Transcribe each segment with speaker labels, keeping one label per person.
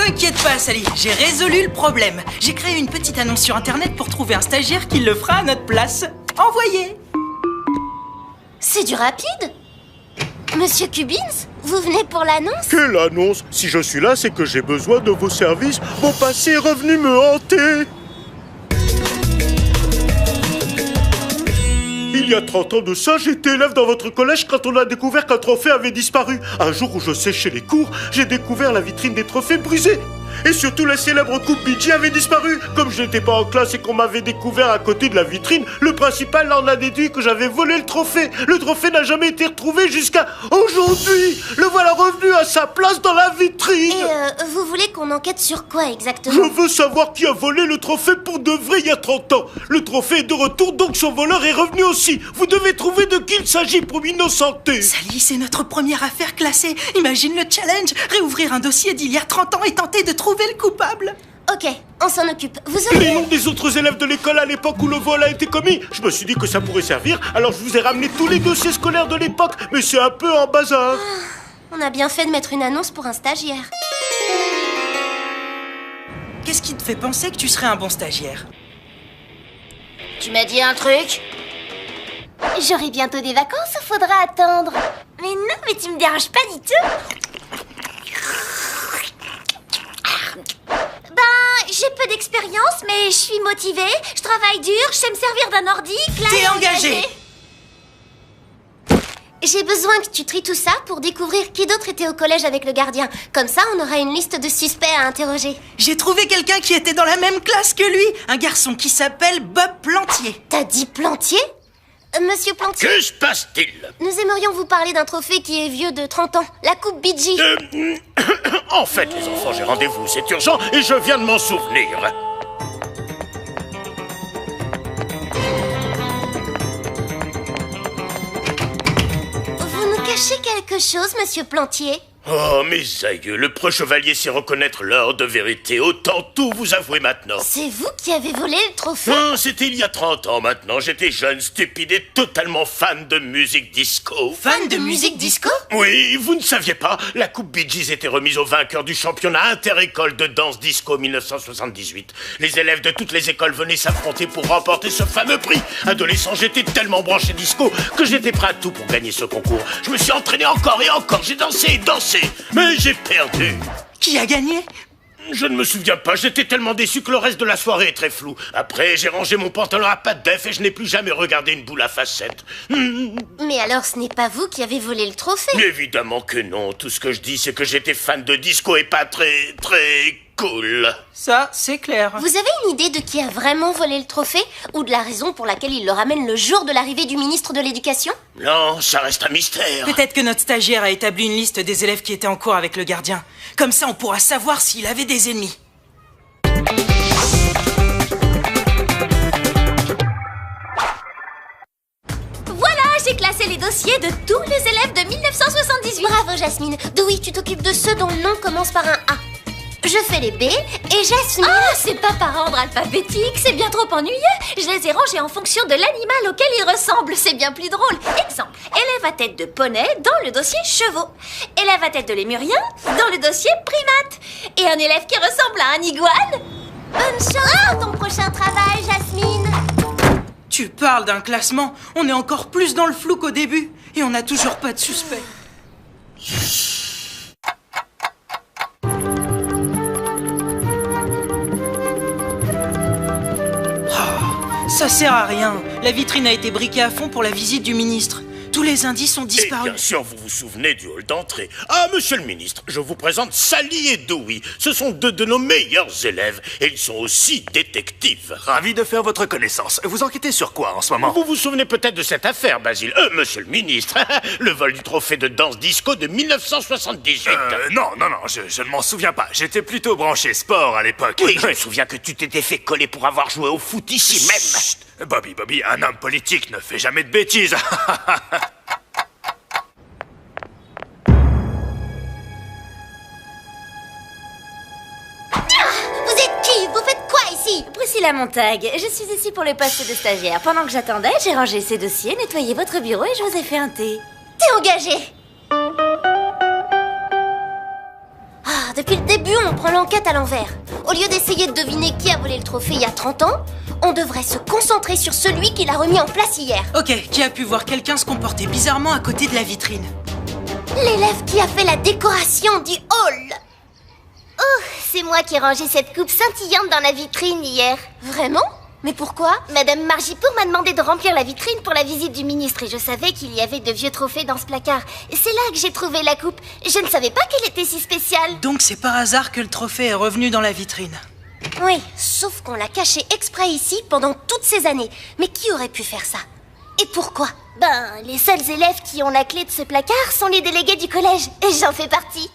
Speaker 1: T'inquiète pas, Sally, j'ai résolu le problème. J'ai créé une petite annonce sur Internet pour trouver un stagiaire qui le fera à notre place. Envoyez!
Speaker 2: C'est du rapide. Monsieur Cubbins, vous venez pour l'annonce?
Speaker 3: Quelle annonce? Si je suis là, c'est que j'ai besoin de vos services. Mon passé est revenu me hanter. Il y a 30 ans de ça, j'étais élève dans votre collège quand on a découvert qu'un trophée avait disparu. Un jour où je séchais les cours, j'ai découvert la vitrine des trophées brisée. Et surtout, la célèbre coupe BG avait disparu. Comme je n'étais pas en classe et qu'on m'avait découvert à côté de la vitrine, le principal en a déduit que j'avais volé le trophée. Le trophée n'a jamais été retrouvé jusqu'à aujourd'hui. Le voilà revenu à sa place dans la vitrine.
Speaker 2: Et vous voulez qu'on enquête sur quoi exactement?
Speaker 3: Je veux savoir qui a volé le trophée pour de vrai il y a 30 ans. Le trophée est de retour, donc son voleur est revenu aussi. Vous devez trouver de qui il s'agit pour m'innocenter.
Speaker 1: Sally, c'est notre première affaire classée. Imagine le challenge. Réouvrir un dossier d'il y a 30 ans et tenter de trouver le coupable.
Speaker 2: Ok, on s'en occupe. Vous
Speaker 3: Les
Speaker 2: aurez...
Speaker 3: noms des autres élèves de l'école à l'époque où le vol a été commis. Je me suis dit que ça pourrait servir, alors je vous ai ramené tous les dossiers scolaires de l'époque. Mais c'est un peu en bazar.
Speaker 2: On a bien fait de mettre une annonce pour un stagiaire.
Speaker 1: Qu'est-ce qui te fait penser que tu serais un bon stagiaire?
Speaker 2: Tu m'as dit un truc? J'aurai bientôt des vacances ou faudra attendre? Mais non, mais tu me déranges pas du tout. Ben, j'ai peu d'expérience, mais je suis motivée, je travaille dur, je sais me servir d'un ordi, classe.
Speaker 1: T'es engagée.
Speaker 2: J'ai besoin que tu tries tout ça pour découvrir qui d'autre était au collège avec le gardien. Comme ça, on aura une liste de suspects à interroger.
Speaker 1: J'ai trouvé quelqu'un qui était dans la même classe que lui. Un garçon qui s'appelle Bob Plantier.
Speaker 2: T'as dit Plantier? Monsieur Plantier,
Speaker 4: Que se passe-t-il?
Speaker 2: nous aimerions vous parler d'un trophée qui est vieux de 30 ans, la coupe BG.
Speaker 4: En fait, les enfants, j'ai rendez-vous, c'est urgent et je viens de m'en souvenir.
Speaker 2: Vous nous cachez quelque chose, monsieur Plantier?
Speaker 4: Oh, mes aïeux, le preux chevalier sait reconnaître l'heure de vérité. Autant tout vous avouer maintenant.
Speaker 2: C'est vous qui avez volé le trophée?
Speaker 4: Non, c'était il y a 30 ans maintenant. J'étais jeune, stupide et totalement fan de musique disco.
Speaker 1: Fan de musique disco?
Speaker 4: Oui, vous ne saviez pas, la coupe Bee Gees était remise au vainqueur du championnat inter-école de danse disco 1978. Les élèves de toutes les écoles venaient s'affronter pour remporter ce fameux prix. Adolescent, j'étais tellement branché disco que j'étais prêt à tout pour gagner ce concours. Je me suis entraîné encore et encore, j'ai dansé et dansé, mais j'ai perdu.
Speaker 1: Qui a gagné?
Speaker 4: Je ne me souviens pas, j'étais tellement déçu que le reste de la soirée est très flou. Après, j'ai rangé mon pantalon à pattes d'œuf et je n'ai plus jamais regardé une boule à facettes.
Speaker 2: Mais alors, ce n'est pas vous qui avez volé le trophée?
Speaker 4: Évidemment que non, tout ce que je dis c'est que j'étais fan de disco et pas très cool.
Speaker 1: Ça, c'est clair.
Speaker 2: Vous avez une idée de qui a vraiment volé le trophée? Ou de la raison pour laquelle il le ramène le jour de l'arrivée du ministre de l'Éducation?
Speaker 4: Non, ça reste un mystère.
Speaker 1: Peut-être que notre stagiaire a établi une liste des élèves qui étaient en cours avec le gardien. Comme ça, on pourra savoir s'il avait des ennemis.
Speaker 2: Voilà, j'ai classé les dossiers de tous les élèves de 1978. Bravo, Jasmine. Dewey, tu t'occupes de ceux dont le nom commence par un A. Je fais les B et Jasmine...
Speaker 5: Ah, c'est pas par ordre alphabétique, c'est bien trop ennuyeux. Je les ai rangés en fonction de l'animal auquel ils ressemblent, c'est bien plus drôle. Exemple, élève à tête de poney dans le dossier chevaux. Élève à tête de lémurien dans le dossier primate. Et un élève qui ressemble à un iguane.
Speaker 2: Bonne chance pour ton prochain travail, Jasmine.
Speaker 1: Tu parles d'un classement. On est encore plus dans le flou qu'au début. Et on n'a toujours pas de suspect. Ça sert à rien. La vitrine a été briquée à fond pour la visite du ministre. Tous les indices ont
Speaker 4: Et
Speaker 1: disparu.
Speaker 4: bien sûr, vous vous souvenez du hall d'entrée. Ah, monsieur le ministre, je vous présente Sally et Dewey. Ce sont deux de nos meilleurs élèves et ils sont aussi détectives.
Speaker 6: Ravi de faire votre connaissance. Vous enquêtez sur quoi en ce moment?
Speaker 4: Vous vous souvenez peut-être de cette affaire, Basile. Monsieur le ministre, le vol du trophée de danse disco de 1978.
Speaker 6: Non, je ne m'en souviens pas. J'étais plutôt branché sport à l'époque.
Speaker 4: Oui, je me souviens que tu t'étais fait coller pour avoir joué au foot ici même.
Speaker 6: Chut. Bobby, un homme politique ne fait jamais de bêtises.
Speaker 2: Vous êtes qui? Vous faites quoi ici?
Speaker 5: Priscilla Montague, je suis ici pour le poste de stagiaire. Pendant que j'attendais, j'ai rangé ces dossiers, nettoyé votre bureau et je vous ai fait un thé.
Speaker 2: T'es engagé. Ah, depuis le début, on prend l'enquête à l'envers. Au lieu d'essayer de deviner qui a volé le trophée il y a 30 ans, on devrait se concentrer sur celui qui l'a remis en place hier.
Speaker 1: Ok, qui a pu voir quelqu'un se comporter bizarrement à côté de la vitrine?
Speaker 2: L'élève qui a fait la décoration du hall. Oh, c'est moi qui ai rangé cette coupe scintillante dans la vitrine hier. Vraiment? Mais pourquoi? Madame Margipour m'a demandé de remplir la vitrine pour la visite du ministre et je savais qu'il y avait de vieux trophées dans ce placard. C'est là que j'ai trouvé la coupe. Je ne savais pas qu'elle était si spéciale.
Speaker 1: Donc c'est par hasard que le trophée est revenu dans la vitrine.
Speaker 2: Oui, sauf qu'on l'a caché exprès ici pendant toutes ces années. Mais qui aurait pu faire ça? Et pourquoi? Ben, les seuls élèves qui ont la clé de ce placard sont les délégués du collège. Et j'en fais partie.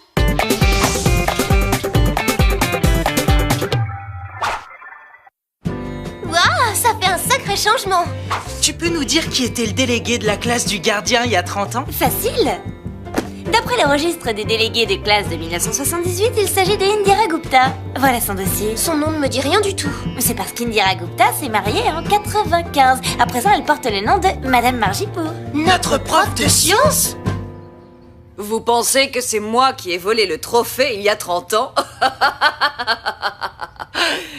Speaker 2: Waouh, ça fait un sacré changement.
Speaker 1: Tu peux nous dire qui était le délégué de la classe du gardien il y a 30 ans?
Speaker 5: Facile. D'après le registre des délégués de classe de 1978, il s'agit de Indira Gupta. Voilà son dossier.
Speaker 2: Son nom ne me dit rien du tout.
Speaker 5: C'est parce qu'Indira Gupta s'est mariée en 95. À présent, elle porte le nom de Madame Margipour.
Speaker 1: Notre prof de sciences?
Speaker 7: Vous pensez que c'est moi qui ai volé le trophée il y a 30 ans?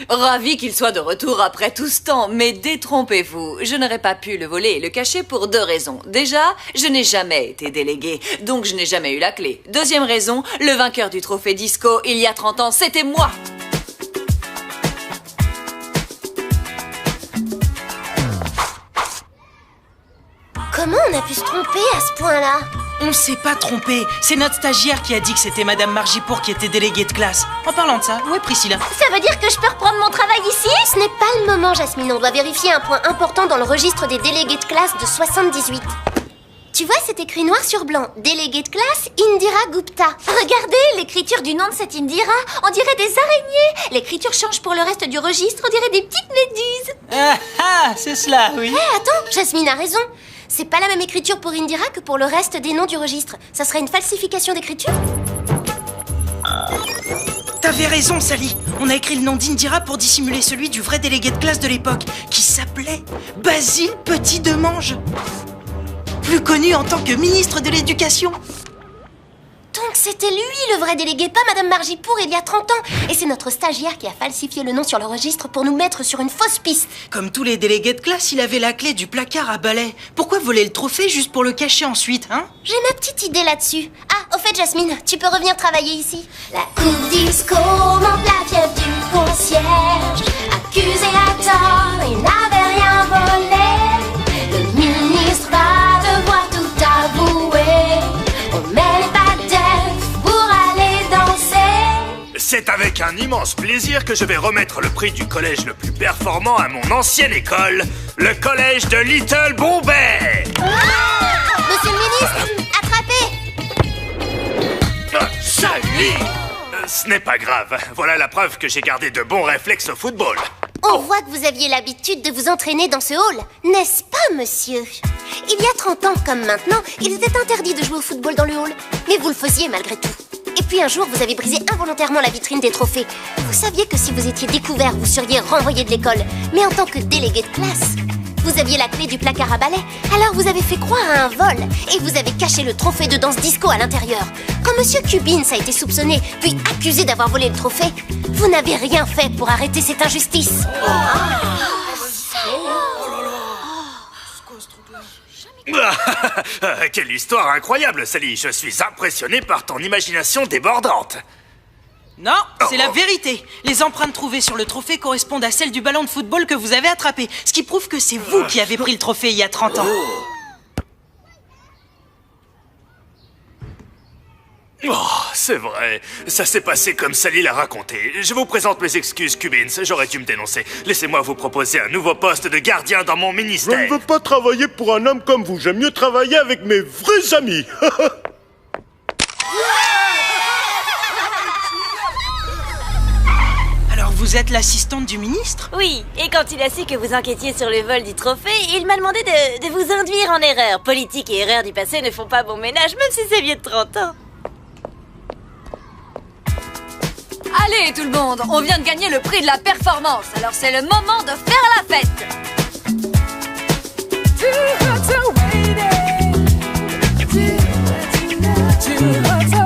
Speaker 7: Ravi qu'il soit de retour après tout ce temps, mais détrompez-vous, je n'aurais pas pu le voler et le cacher pour 2 raisons. Déjà, je n'ai jamais été déléguée, donc je n'ai jamais eu la clé. Deuxième raison, le vainqueur du trophée disco il y a 30 ans, c'était moi.
Speaker 2: Comment on a pu se tromper à ce point-là?
Speaker 1: On s'est pas trompé. C'est notre stagiaire qui a dit que c'était Madame Margipour qui était déléguée de classe. En parlant de ça, où est Priscilla?
Speaker 2: Ça veut dire que je peux reprendre mon travail ici? Ce n'est pas le moment, Jasmine. On doit vérifier un point important dans le registre des délégués de classe de 78. Tu vois, c'est écrit noir sur blanc. Délégué de classe, Indira Gupta.
Speaker 5: Regardez l'écriture du nom de cette Indira. On dirait des araignées. L'écriture change pour le reste du registre. On dirait des petites méduses.
Speaker 1: Ah, c'est cela, oui.
Speaker 2: Hé, attends, Jasmine a raison. C'est pas la même écriture pour Indira que pour le reste des noms du registre. Ça serait une falsification d'écriture?
Speaker 1: T'avais raison, Sally. On a écrit le nom d'Indira pour dissimuler celui du vrai délégué de classe de l'époque, qui s'appelait Basile Petit-Demange. Plus connu en tant que ministre de l'Éducation.
Speaker 2: Donc c'était lui le vrai délégué, pas Madame Margipour il y a 30 ans. Et c'est notre stagiaire qui a falsifié le nom sur le registre pour nous mettre sur une fausse piste.
Speaker 1: Comme tous les délégués de classe, il avait la clé du placard à balai. Pourquoi voler le trophée juste pour le cacher ensuite, hein?
Speaker 2: J'ai ma petite idée là-dessus. Ah, au fait Jasmine, tu peux revenir travailler ici. La coupe disco monte la fièvre du concierge. Accusé à tort, il n'avait rien volé. Le ministre va devoir tout avouer. On met les baguettes pour aller danser.
Speaker 6: C'est avec un immense plaisir que je vais remettre le prix du collège le plus performant à mon ancienne école, le collège de Little Bombay.
Speaker 2: Monsieur le ministre, attrapez!
Speaker 6: Sally! Ce n'est pas grave, voilà la preuve que j'ai gardé de bons réflexes au football.
Speaker 2: On voit que vous aviez l'habitude de vous entraîner dans ce hall, n'est-ce pas, monsieur? Il y a 30 ans, comme maintenant, il était interdit de jouer au football dans le hall. Mais vous le faisiez malgré tout. Et puis un jour, vous avez brisé involontairement la vitrine des trophées. Vous saviez que si vous étiez découvert, vous seriez renvoyé de l'école. Mais en tant que délégué de classe, vous aviez la clé du placard à balai. Alors vous avez fait croire à un vol. Et vous avez caché le trophée de danse disco à l'intérieur. Quand monsieur Cubbins a été soupçonné, puis accusé d'avoir volé le trophée, vous n'avez rien fait pour arrêter cette injustice.
Speaker 6: Quelle histoire incroyable, Sally. Je suis impressionné par ton imagination débordante.
Speaker 1: Non, c'est la vérité. Les empreintes trouvées sur le trophée correspondent à celles du ballon de football que vous avez attrapé. Ce qui prouve que c'est vous qui avez pris le trophée il y a 30 ans.
Speaker 6: Oh, c'est vrai. Ça s'est passé comme Sally l'a raconté. Je vous présente mes excuses, Cubbins. J'aurais dû me dénoncer. Laissez-moi vous proposer un nouveau poste de gardien dans mon
Speaker 3: Je
Speaker 6: ministère.
Speaker 3: ne veux pas travailler pour un homme comme vous. J'aime mieux travailler avec mes vrais amis.
Speaker 1: Alors vous êtes l'assistante du ministre?
Speaker 5: Oui, et quand il a su que vous enquêtiez sur le vol du trophée, il m'a demandé de vous induire en erreur. Politique et erreurs du passé ne font pas bon ménage, même si c'est vieux de 30 ans.
Speaker 7: Allez tout le monde, on vient de gagner le prix de la performance, alors c'est le moment de faire la fête. Too hot to wait. Too hot to